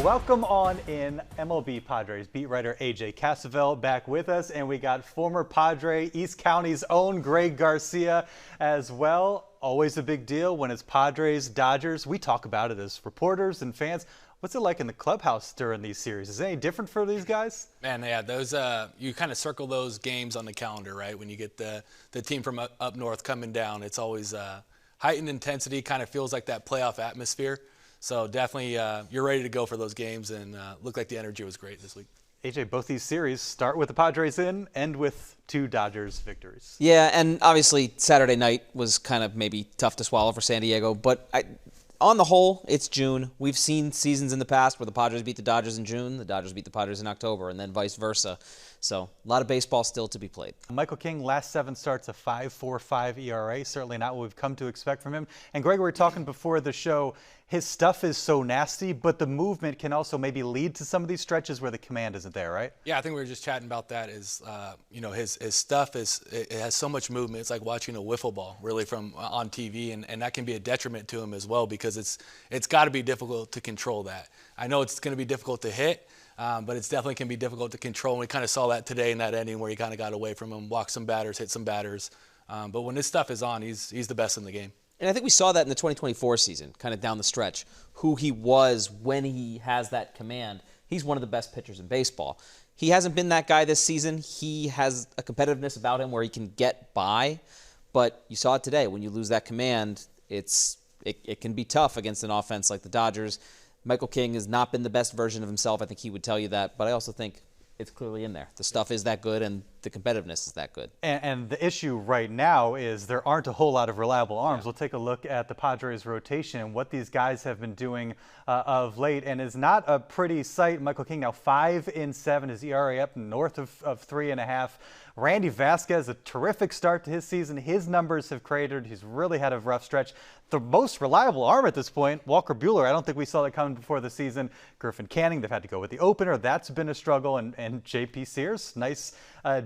Welcome on in, MLB Padres beat writer AJ Cassavell back with us, and we got former Padre, East County's own Greg Garcia as well. Always a big deal when it's Padres, Dodgers. We talk about it as reporters and fans. What's it like in the clubhouse during these series? Is it any different for these guys? Man, yeah, those you kind of circle those games on the calendar, right? When you get the team from up north coming down, it's always heightened intensity, kind of feels like that playoff atmosphere. So definitely you're ready to go for those games, and looked like the energy was great this week. AJ, both these series start with the Padres in, end with 2 Dodgers victories. Yeah, and obviously Saturday night was kind of maybe tough to swallow for San Diego, but on the whole, it's June. We've seen seasons in the past where the Padres beat the Dodgers in June, the Dodgers beat the Padres in October, and then vice versa. So a lot of baseball still to be played. Michael King, last 7 starts, a 5.45 ERA. Certainly not what we've come to expect from him. And Greg, we were talking before the show, his stuff is so nasty, but the movement can also maybe lead to some of these stretches where the command isn't there, right? Yeah, I think we were just chatting about that. Is his stuff it has so much movement. It's like watching a wiffle ball, really, from on TV, and that can be a detriment to him as well, because it's got to be difficult to control that. I know it's going to be difficult to hit. But it's definitely can be difficult to control. And we kind of saw that today in that inning where he kind of got away from him, walked some batters, hit some batters. But when his stuff is on, he's the best in the game. And I think we saw that in the 2024 season, kind of down the stretch, who he was when he has that command. He's one of the best pitchers in baseball. He hasn't been that guy this season. He has a competitiveness about him where he can get by. But you saw it today. When you lose that command, it can be tough against an offense like the Dodgers. Michael King has not been the best version of himself. I think he would tell you that. But I also think it's clearly in there. The stuff is that good, and the competitiveness is that good. And the issue right now is there aren't a whole lot of reliable arms. Yeah. We'll take a look at the Padres rotation and what these guys have been doing of late. And it's not a pretty sight. Michael King now 5-7, his ERA up north of 3.5. Randy Vasquez, a terrific start to his season. His numbers have cratered. He's really had a rough stretch. The most reliable arm at this point, Walker Buehler. I don't think we saw that coming before the season. Griffin Canning, they've had to go with the opener. That's been a struggle. And J.P. Sears, nice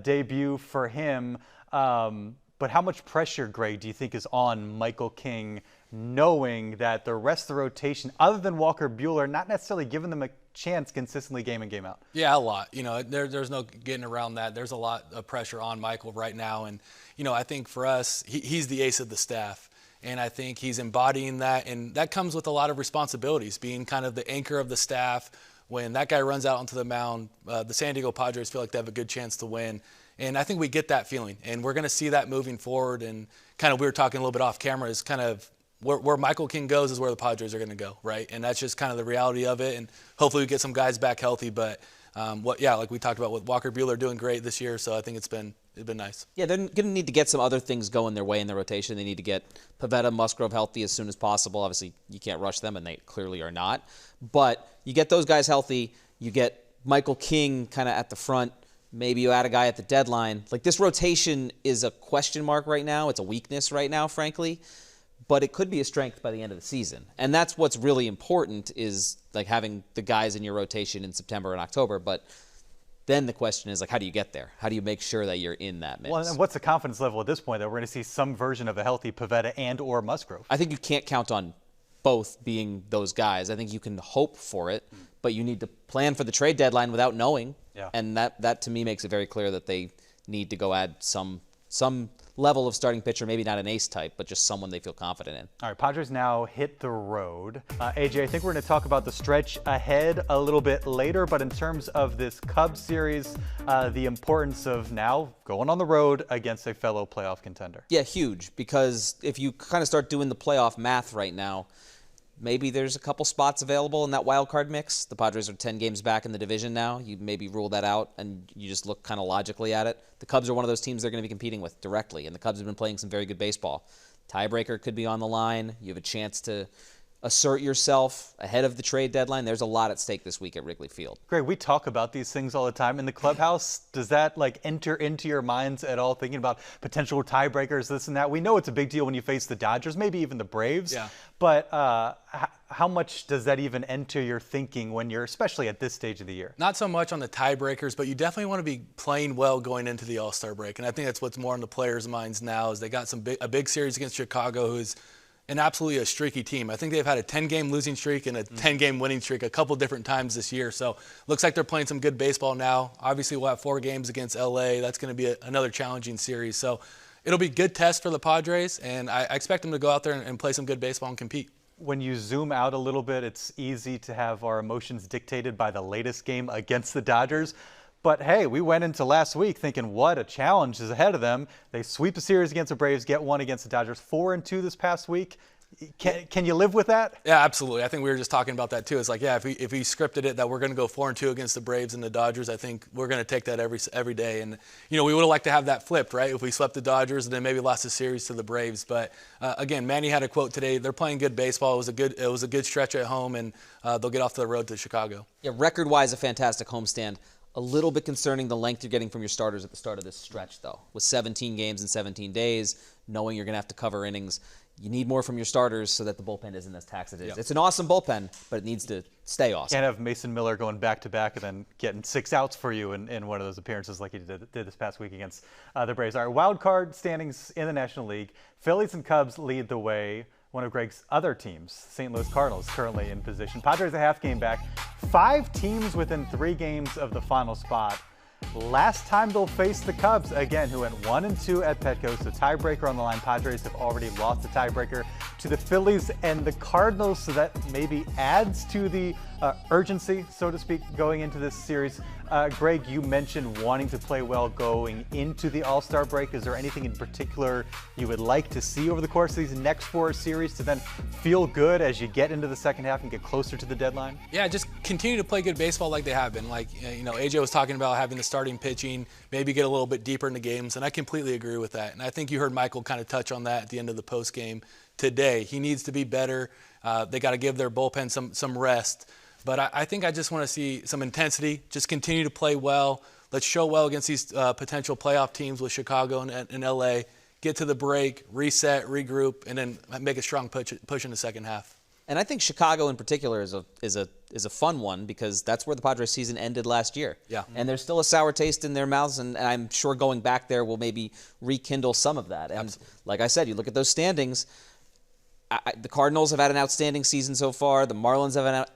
debut for him. But how much pressure, Greg, do you think is on Michael King, knowing that the rest of the rotation, other than Walker Buehler, not necessarily giving them a chance consistently game in, game out? Yeah, a lot. There's no getting around that. There's a lot of pressure on Michael right now. And, I think for us, he's the ace of the staff. And I think he's embodying that. And that comes with a lot of responsibilities, being kind of the anchor of the staff. When that guy runs out onto the mound, the San Diego Padres feel like they have a good chance to win. And I think we get that feeling. And we're going to see that moving forward. And kind of we were talking a little bit off camera is kind of where Michael King goes is where the Padres are going to go, right? And that's just kind of the reality of it. And hopefully we get some guys back healthy. But, like we talked about with Walker Buehler doing great this year. So I think it's been nice. Yeah, they're going to need to get some other things going their way in the rotation. They need to get Pivetta, Musgrove healthy as soon as possible. Obviously, you can't rush them, and they clearly are not. But you get those guys healthy. You get Michael King kind of at the front. Maybe you add a guy at the deadline. Like, this rotation is a question mark right now. It's a weakness right now, frankly. But it could be a strength by the end of the season. And that's what's really important is, like, having the guys in your rotation in September and October. But then the question is, like, how do you get there? How do you make sure that you're in that mix? Well, and what's the confidence level at this point that we're going to see some version of a healthy Pivetta and or Musgrove? I think you can't count on both being those guys. I think you can hope for it, but you need to plan for the trade deadline without knowing. Yeah. And that to me makes it very clear that they need to go add some level of starting pitcher, maybe not an ace type, but just someone they feel confident in. All right, Padres now hit the road. AJ, I think we're going to talk about the stretch ahead a little bit later, but in terms of this Cubs series, the importance of now going on the road against a fellow playoff contender. Yeah, huge, because if you kind of start doing the playoff math right now, maybe there's a couple spots available in that wild card mix. The Padres are 10 games back in the division now. You maybe rule that out, and you just look kind of logically at it. The Cubs are one of those teams they're going to be competing with directly, and the Cubs have been playing some very good baseball. Tiebreaker could be on the line. You have a chance to assert yourself ahead of the trade deadline. There's a lot at stake this week at Wrigley Field. Greg, we talk about these things all the time in the clubhouse. Does that enter into your minds at all, thinking about potential tiebreakers, this and that? We know it's a big deal when you face the Dodgers, maybe even the Braves. Yeah. But how much does that even enter your thinking when you're, especially at this stage of the year? Not so much on the tiebreakers, but you definitely want to be playing well going into the All-Star break. And I think that's what's more on the players' minds now is they got a big series against Chicago, who's and absolutely a streaky team. I think they've had a 10-game losing streak and a 10-game winning streak a couple different times this year. So looks like they're playing some good baseball now. Obviously, we'll have 4 games against LA. That's going to be another challenging series. So it'll be a good test for the Padres, and I expect them to go out there and play some good baseball and compete. When you zoom out a little bit, it's easy to have our emotions dictated by the latest game against the Dodgers. But hey, we went into last week thinking what a challenge is ahead of them. They sweep a series against the Braves, get one against the Dodgers, 4-2 this past week. Can you live with that? Yeah, absolutely. I think we were just talking about that too. It's like, yeah, if we scripted it that we're going to go 4-2 against the Braves and the Dodgers, I think we're going to take that every day. And we would have liked to have that flipped, right? If we swept the Dodgers and then maybe lost the series to the Braves. But again, Manny had a quote today. They're playing good baseball. It was a good stretch at home, and they'll get off to the road to Chicago. Yeah, record-wise, a fantastic homestand. A little bit concerning the length you're getting from your starters at the start of this stretch, though. With 17 games in 17 days, knowing you're going to have to cover innings, you need more from your starters so that the bullpen isn't as taxed as it is. Yep. It's an awesome bullpen, but it needs to stay awesome. Can't have Mason Miller going back-to-back and then getting 6 outs for you in one of those appearances like he did this past week against the Braves. All right, wild card standings in the National League. Phillies and Cubs lead the way. One of Greg's other teams, St. Louis Cardinals, currently in position. Padres a half game back. 5 teams within 3 games of the final spot. Last time they'll face the Cubs, again, who went 1-2 at Petco, so tiebreaker on the line. Padres have already lost the tiebreaker to the Phillies and the Cardinals, so that maybe adds to the urgency, so to speak, going into this series. Greg, you mentioned wanting to play well going into the All-Star break. Is there anything in particular you would like to see over the course of these next 4 series to then feel good as you get into the second half and get closer to the deadline? Yeah, just continue to play good baseball like they have been. Like, AJ was talking about having the starting pitching, maybe get a little bit deeper into games, and I completely agree with that. And I think you heard Michael kind of touch on that at the end of the post game today. He needs to be better. They got to give their bullpen some rest. But I think I just want to see some intensity, just continue to play well. Let's show well against these potential playoff teams with Chicago and LA. Get to the break, reset, regroup, and then make a strong push in the second half. And I think Chicago in particular is a fun one because that's where the Padres season ended last year. Yeah. And there's still a sour taste in their mouths, and I'm sure going back there will maybe rekindle some of that. And Absolutely. Like I said, you look at those standings. The Cardinals have had an outstanding season so far. The Marlins have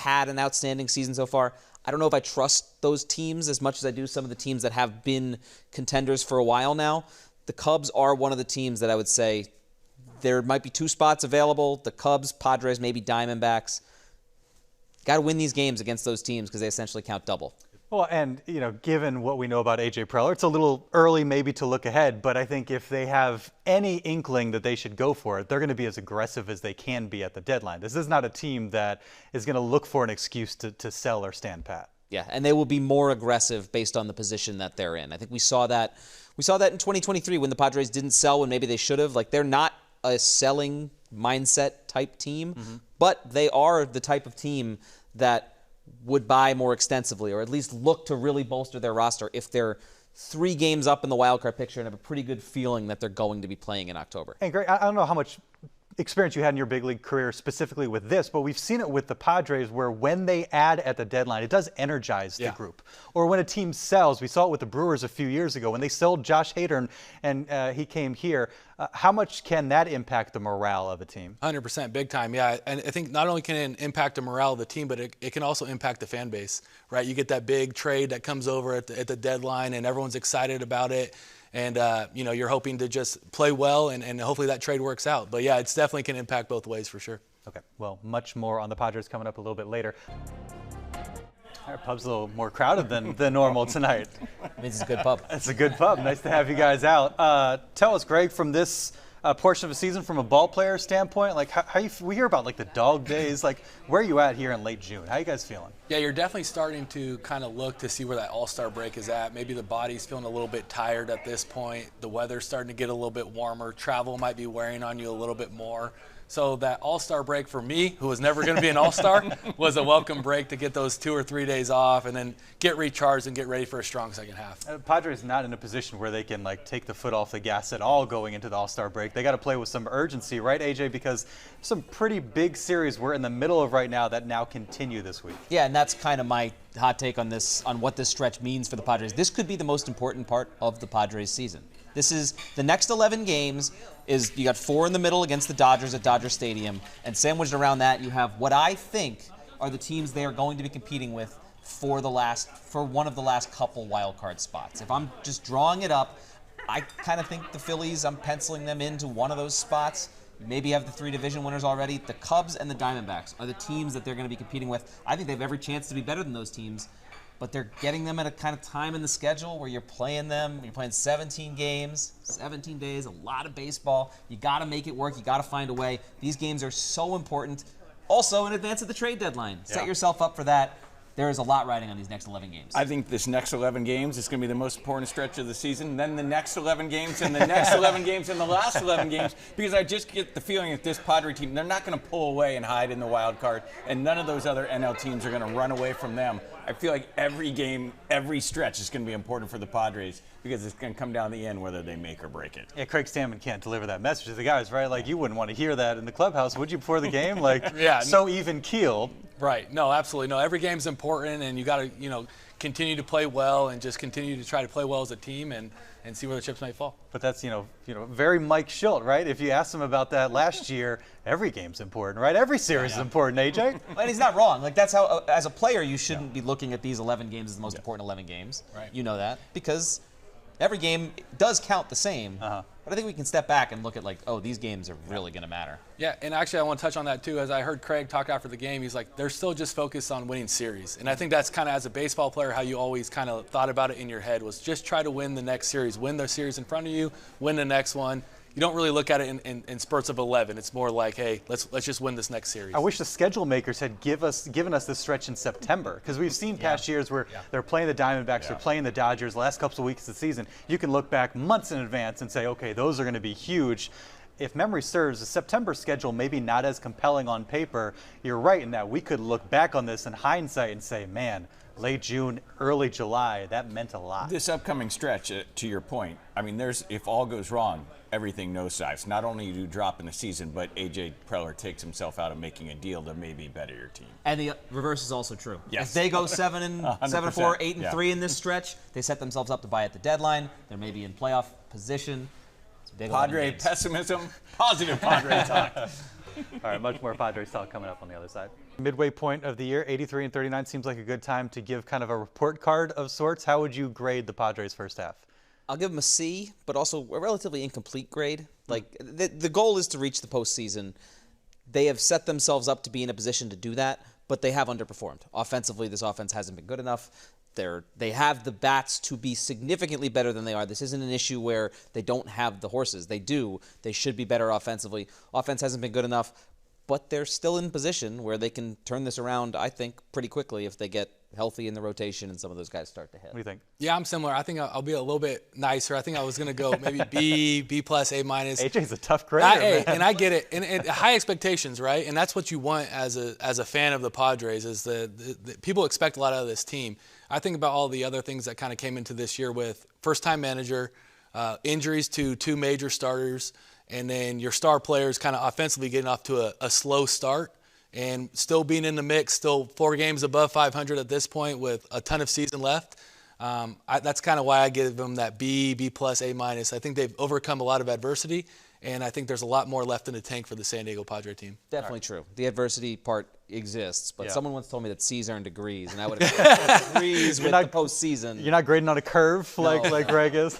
had an outstanding season so far. I don't know if I trust those teams as much as I do some of the teams that have been contenders for a while now. The Cubs are one of the teams that I would say there might be 2 spots available. The Cubs, Padres, maybe Diamondbacks. Got to win these games against those teams because they essentially count double. Well, and, given what we know about A.J. Preller, it's a little early maybe to look ahead, but I think if they have any inkling that they should go for it, they're going to be as aggressive as they can be at the deadline. This is not a team that is going to look for an excuse to sell or stand pat. Yeah, and they will be more aggressive based on the position that they're in. I think we saw that in 2023 when the Padres didn't sell when maybe they should have. Like, they're not a selling mindset type team, but they are the type of team that would buy more extensively or at least look to really bolster their roster if they're 3 games up in the wild card picture and have a pretty good feeling that they're going to be playing in October. And Greg, I don't know how much experience you had in your big league career specifically with this, but we've seen it with the Padres where when they add at the deadline, it does energize the group. Or when a team sells, we saw it with the Brewers a few years ago when they sold Josh Hader and he came here. How much can that impact the morale of a team? 100%, big time, yeah. And I think not only can it impact the morale of the team, but it can also impact the fan base, right? You get that big trade that comes over at the deadline and everyone's excited about it. And, you're hoping to just play well and hopefully that trade works out. But, yeah, it's definitely can impact both ways for sure. Okay, well, much more on the Padres coming up a little bit later. Our pub's a little more crowded than normal tonight. It's a good pub. It's a good pub. Nice to have you guys out. Tell us, Greg, from this portion of the season, from a ball player standpoint, like we hear about like the dog days. Like, where are you at here in late June? How are you guys feeling? Yeah, you're definitely starting to kind of look to see where that All-Star break is at. Maybe the body's feeling a little bit tired at this point. The weather's starting to get a little bit warmer. Travel might be wearing on you a little bit more. So that All-Star break for me, who was never going to be an All-Star, was a welcome break to get those 2 or 3 days off and then get recharged and get ready for a strong second half. Padres not in a position where they can take the foot off the gas at all going into the All-Star break. They got to play with some urgency, right, AJ? Because some pretty big series we're in the middle of right now that now continue this week. Yeah, and that's kind of my hot take on what this stretch means for the Padres. This could be the most important part of the Padres season. This is the next 11 games. Is you got 4 in the middle against the Dodgers at Dodger Stadium, and sandwiched around that you have what I think are the teams they are going to be competing with for one of the last couple wild card spots. If I'm just drawing it up, I kind of think the Phillies, I'm penciling them into one of those spots. Maybe you have the 3 division winners already. The Cubs and the Diamondbacks are the teams that they're going to be competing with. I think they have every chance to be better than those teams, but they're getting them at a kind of time in the schedule where you're playing them. You're playing 17 games, 17 days, a lot of baseball. You got to make it work. You got to find a way. These games are so important. Also, in advance of the trade deadline, set yourself up for that. There is a lot riding on these next 11 games. I think this next 11 games is going to be the most important stretch of the season. Then the next 11 games, and the next 11 games, and the last 11 games. Because I just get the feeling that this Padre team, they're not going to pull away and hide in the wild card, and none of those other NL teams are going to run away from them. I feel like every game, every stretch is going to be important for the Padres because it's going to come down to the end whether they make or break it. Yeah, Craig Stammen can't deliver that message to the guys, right? Like, you wouldn't want to hear that in the clubhouse, would you, before the game? Like, so even keel. Right. No, absolutely. No, every game's important, and you got to, continue to play well and just continue to try to play well as a team and see where the chips may fall. But that's, very Mike Schilt, right? If you asked him about that last year, every game's important, right? Every series is important, AJ. And he's not wrong. Like, that's how, as a player, you shouldn't be looking at these 11 games as the most important 11 games. Right. You know that. Because every game does count the same. But I think we can step back and look at, these games are really going to matter. Yeah, and actually I want to touch on that too. As I heard Craig talk after the game, he's like, they're still just focused on winning series. And I think that's kind of, as a baseball player, how you always kind of thought about it in your head was just try to win the next series, win the series in front of you, win the next one. You don't really look at it in spurts of 11. It's more like, hey, let's just win this next series. I wish the schedule makers had given us this stretch in September, because we've seen past years where they're playing the Diamondbacks, they're playing the Dodgers, the last couple of weeks of the season. You can look back months in advance and say, okay, those are going to be huge. If memory serves, the September schedule maybe not as compelling on paper. You're right in that we could look back on this in hindsight and say, man, late June, early July, that meant a lot. This upcoming stretch, to your point, I mean, if all goes wrong, everything nosedives. Not only do you drop in the season, but A.J. Preller takes himself out of making a deal to maybe better your team. And the reverse is also true. Yes. If they go 7-4, 8-3 in this stretch, they set themselves up to buy at the deadline. They're maybe in playoff position. Padre pessimism, positive Padre talk. All right, much more Padres talk coming up on the other side. Midway point of the year, 83-39 seems like a good time to give kind of a report card of sorts. How would you grade the Padres' first half? I'll give them a C, but also a relatively incomplete grade. Like, the goal is to reach the postseason. They have set themselves up to be in a position to do that, but they have underperformed. Offensively, this offense hasn't been good enough. They have the bats to be significantly better than they are. This isn't an issue where they don't have the horses. They do. They should be better offensively. Offense hasn't been good enough, but they're still in position where they can turn this around, I think, pretty quickly if they get healthy in the rotation and some of those guys start to hit. What do you think? Yeah, I'm similar. I think I'll be a little bit nicer. I think I was going to go maybe B plus, A minus. AJ's a tough grader, and I get it. And high expectations, right? And that's what you want as a fan of the Padres is the people expect a lot out of this team. I think about all the other things that kind of came into this year with first-time manager, injuries to 2 major starters, and then your star players kind of offensively getting off to a slow start and still being in the mix, still 4 games above 500 at this point with a ton of season left. That's kind of why I give them that B plus, A minus. I think they've overcome a lot of adversity, and I think there's a lot more left in the tank for the San Diego Padre team. Definitely true. The adversity part exists, but someone once told me that C's earn degrees, and I would have degrees with the postseason. You're not grading on a curve like Greg is.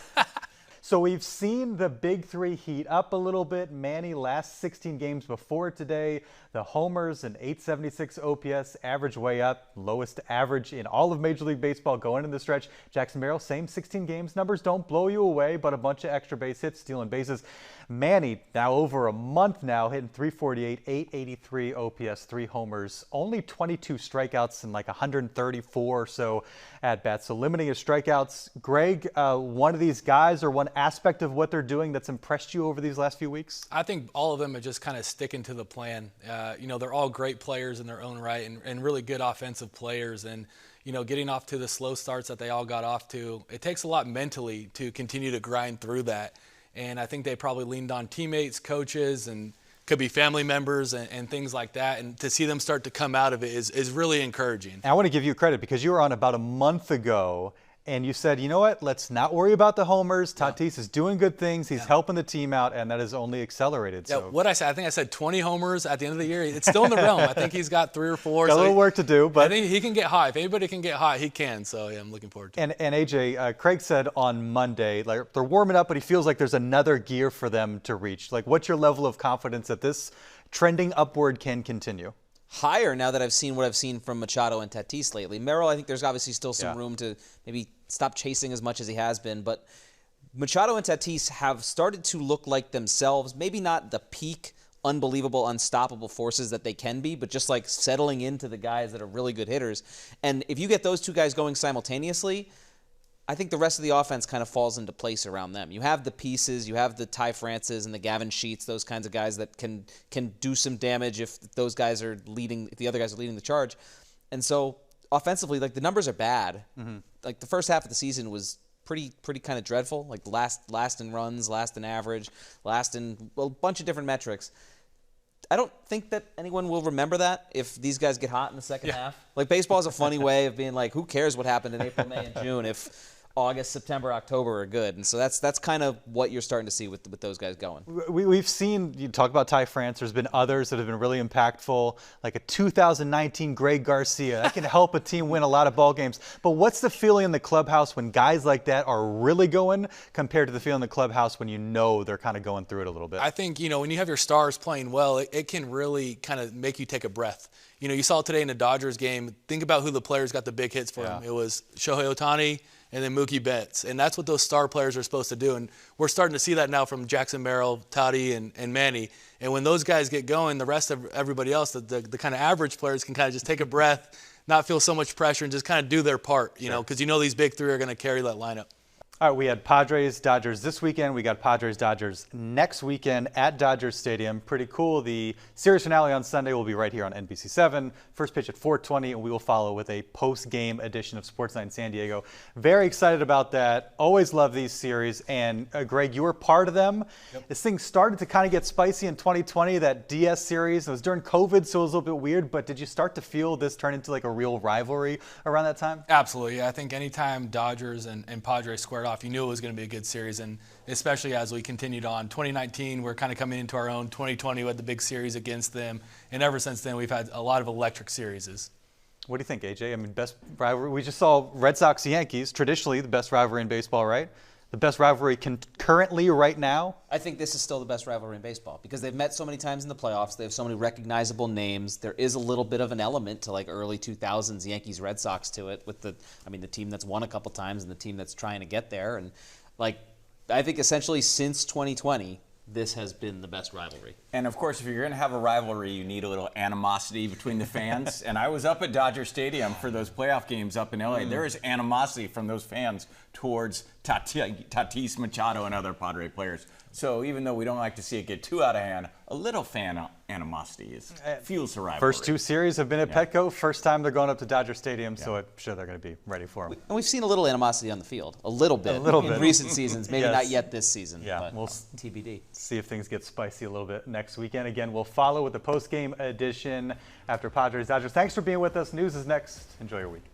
So we've seen the big three heat up a little bit. Manny last 16 games before today. The homers and 876 OPS average way up. Lowest average in all of Major League Baseball going into the stretch. Jackson Merrill, same 16 games. Numbers don't blow you away, but a bunch of extra base hits, stealing bases. Manny, now over a month now, hitting 348, 883 OPS, 3 homers, only 22 strikeouts and like 134 or so at bats. So limiting his strikeouts. Greg, one of these guys or one aspect of what they're doing that's impressed you over these last few weeks? I think all of them are just kind of sticking to the plan. They're all great players in their own right and really good offensive players. And, getting off to the slow starts that they all got off to, it takes a lot mentally to continue to grind through that. And I think they probably leaned on teammates, coaches, and could be family members and things like that. And to see them start to come out of it is really encouraging. And I want to give you credit because you were on about a month ago, And you said, you know what, let's not worry about the homers. Tatis is doing good things. He's helping the team out, and that has only accelerated. Yeah, So what I said, I think I said 20 homers at the end of the year. It's still in the realm. I think he's got 3 or 4. got a little work to do, but I think he can get hot. If anybody can get hot, he can. So yeah, I'm looking forward to it. And AJ, Craig said on Monday, like they're warming up, but he feels like there's another gear for them to reach. Like, what's your level of confidence that this trending upward can continue? Higher now that I've seen what I've seen from Machado and Tatis lately. Merrill, I think there's obviously still some room to maybe stop chasing as much as he has been, but Machado and Tatis have started to look like themselves, maybe not the peak, unbelievable, unstoppable forces that they can be, but just like settling into the guys that are really good hitters. And if you get those two guys going simultaneously, I think the rest of the offense kind of falls into place around them. You have the pieces, you have the Ty Francis and the Gavin Sheets, those kinds of guys that can do some damage if those guys are leading, if the other guys are leading the charge. And so offensively, like the numbers are bad. Like the first half of the season was pretty kind of dreadful. Like last in runs, last in average, last in a bunch of different metrics. I don't think that anyone will remember that if these guys get hot in the second half. Like baseball is a funny way of being like, who cares what happened in April, May, and June if August, September, October are good. And so that's kind of what you're starting to see with those guys going. We've seen, you talk about Ty France, there's been others that have been really impactful, like a 2019 Greg Garcia. That can help a team win a lot of ball games. But what's the feeling in the clubhouse when guys like that are really going compared to the feeling in the clubhouse when you know they're kind of going through it a little bit? I think, when you have your stars playing well, it can really kind of make you take a breath. You saw it today in the Dodgers game. Think about who the players got the big hits for him. It was Shohei Ohtani and then Mookie Betts. And that's what those star players are supposed to do. And we're starting to see that now from Jackson Merrill, Toddy, and Manny. And when those guys get going, the rest of everybody else, the kind of average players can kind of just take a breath, not feel so much pressure, and just kind of do their part, because these big three are going to carry that lineup. All right, we had Padres-Dodgers this weekend. We got Padres-Dodgers next weekend at Dodgers Stadium. Pretty cool. The series finale on Sunday will be right here on NBC7. First pitch at 4:20, and we will follow with a post-game edition of Sports Night in San Diego. Very excited about that. Always love these series. And Greg, you were part of them. Yep. This thing started to kind of get spicy in 2020, that DS series. It was during COVID, so it was a little bit weird. But did you start to feel this turn into like a real rivalry around that time? Absolutely. I think anytime Dodgers and Padres squared off, you knew it was going to be a good series, and especially as we continued on. 2019, we're kind of coming into our own. 2020, we had the big series against them, and ever since then, we've had a lot of electric series. What do you think, AJ? I mean, best rivalry. We just saw Red Sox-Yankees, traditionally the best rivalry in baseball, right? The best rivalry currently right now? I think this is still the best rivalry in baseball because they've met so many times in the playoffs. They have so many recognizable names. There is a little bit of an element to like early 2000s Yankees-Red Sox to it with the team that's won a couple times and the team that's trying to get there. And like, I think essentially since 2020, this has been the best rivalry. And of course, if you're going to have a rivalry, you need a little animosity between the fans. And I was up at Dodger Stadium for those playoff games up in LA. There is animosity from those fans towards Tatis, Machado, and other Padre players. So even though we don't like to see it get too out of hand, a little fan animosity fuels the rivalry. First two series have been at Petco. First time they're going up to Dodger Stadium, so I'm sure they're going to be ready for them. And we've seen a little animosity on the field, a little bit in recent seasons. Maybe not yet this season, but we'll TBD. See if things get spicy a little bit next weekend. Again, we'll follow with the post-game edition after Padres-Dodgers. Thanks for being with us. News is next. Enjoy your week.